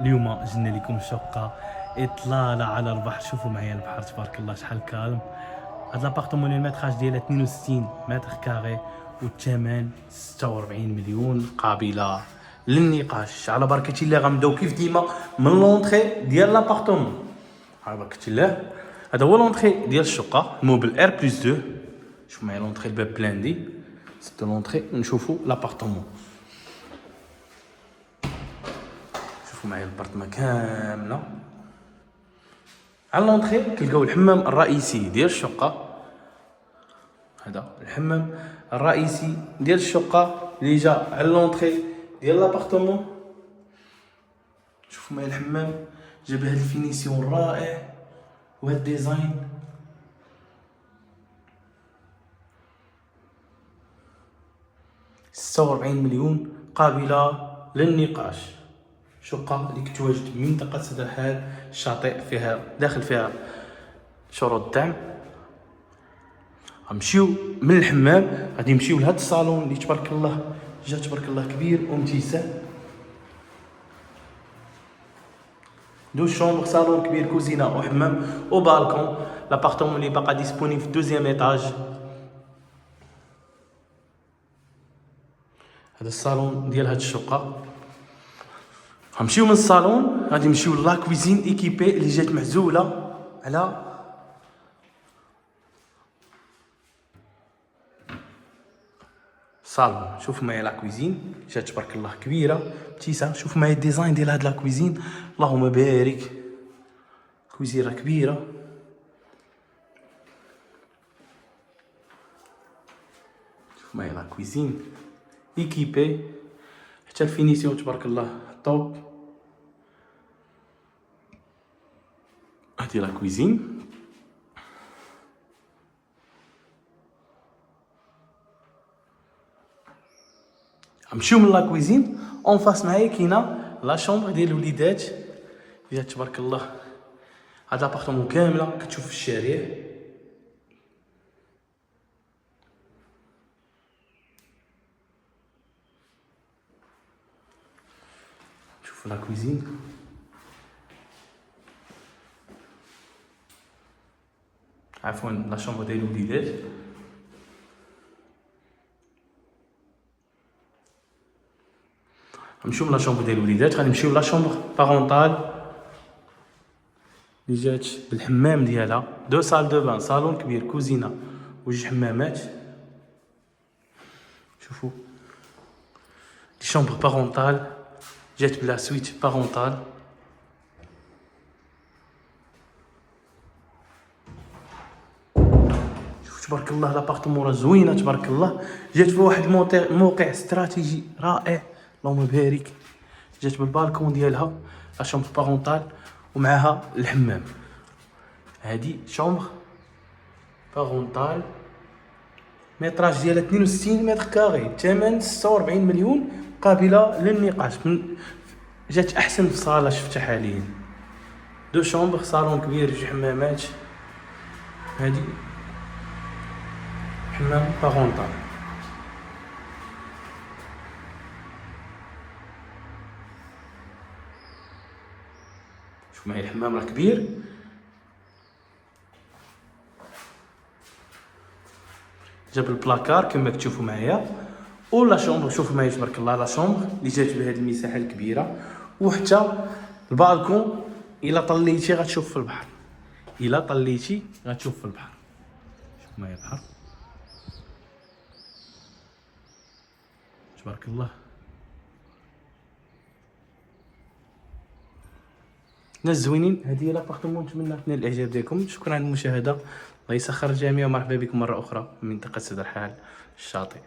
اليوم جبنا لكم شقة اطلالة على البحر. شوفوا معايا البحر تبارك الله شحال كالم. هاد لابارتمون المتراج ديالها 62 متر كاري والثمن 46 مليون قابلة للنقاش. على بركة الله غنبداو كيف ديما من لونطري ديال لابارتمون. على بركة الله هذا هو لونطري ديال الشقة موبل ار بلس 2. شوفوا معايا لونطري الباب بلاندي سيت لونطري ونشوفوا لابارتمون. شوفوا معايا البارتما كامله. على لونطري كنلقاو الحمام الرئيسي ديال الشقه. هذا الحمام الرئيسي ديال الشقه اللي جا على لونطري ديال لابارتمون. شوفوا معايا الحمام جا بهذا الفينيسيون الرائع وهذا الديزاين. ستة وأربعين مليون قابله للنقاش. شقة اللي كتواجد في منطقة سد الحال الشاطئ، فيها داخل فيها شروط الدعم. غنمشيو من الحمام غادي نمشيو لهاد الصالون اللي تبارك الله جا تبارك الله كبير ومتسع. دوز شومبر، صالون كبير، كوزينه وحمام وبالكون. لابارتمون اللي باقا ديسبونيبل في دوزيام ايطاج. هذا الصالون ديال هاد الشقة. غنمشيو من الصالون غادي نمشيو لا كويزين ايكيبي اللي جات معزوله على صالون. شوفوا معايا لا كويزين جات تبارك الله كبيره متيسه. شوفوا معايا الديزاين ديال هاد لا كويزين اللهم بارك. كويزيره كبيره. شوفوا معايا لا كويزين ايكيبي حتى الفينيسيون تبارك الله طوب. هادي لا كويزين. غنمشيو من لا كويزين اون فاس معايا كاينه لا شومبر ديال الوليدات جات تبارك الله. هاد لابارتمون كامله كتشوف في الشارع. شوفوا لا كويزين. عفوا لا شومبر ديال الوليدات. غنمشيو من لا شومبر ديال الوليدات غادي نمشيو لا شومبر بارونطال اللي جات بالحمام ديالها. دو سال دو بان، صالون كبير، كوزينه وجوج حمامات. شوفوا لي شومبر بارونطال جات بلا سويت بارونطال. شوف تبارك الله لابارتمون راه زوينه تبارك الله. جات في واحد الموقع استراتيجي رائع اللهم بارك. جات بالبالكون ديالها لا شومبر بارونطال ومعها الحمام. هادي شومبر بارونطال متراج ديالها 62 متر كاري، ثمن 46 مليون قابله للنقاش. جات احسن صاله شفتها حاليا. دو شومبر، صالون كبير، جوج حمامات. هادي حمام بارونطال. شوف معايا الحمام راه كبير. جاب البلاكار كما كتشوفوا معايا. ولا شومبر شوفوا معايا تبارك الله لا شومبر اللي جات بهذه المساحه الكبيره وحتى البالكون. الا طليتي غتشوف في البحر. الا طليتي غتشوف في البحر. شوف معايا البحر تبارك الله. ناس زوينين. هذه هي لابارتمون. نتمنى تنال الاعجاب ديالكم. شكرا على المشاهده. الله يسخر الجميع ومرحبا بكم مره اخرى من منطقه سد الحال الشاطئ.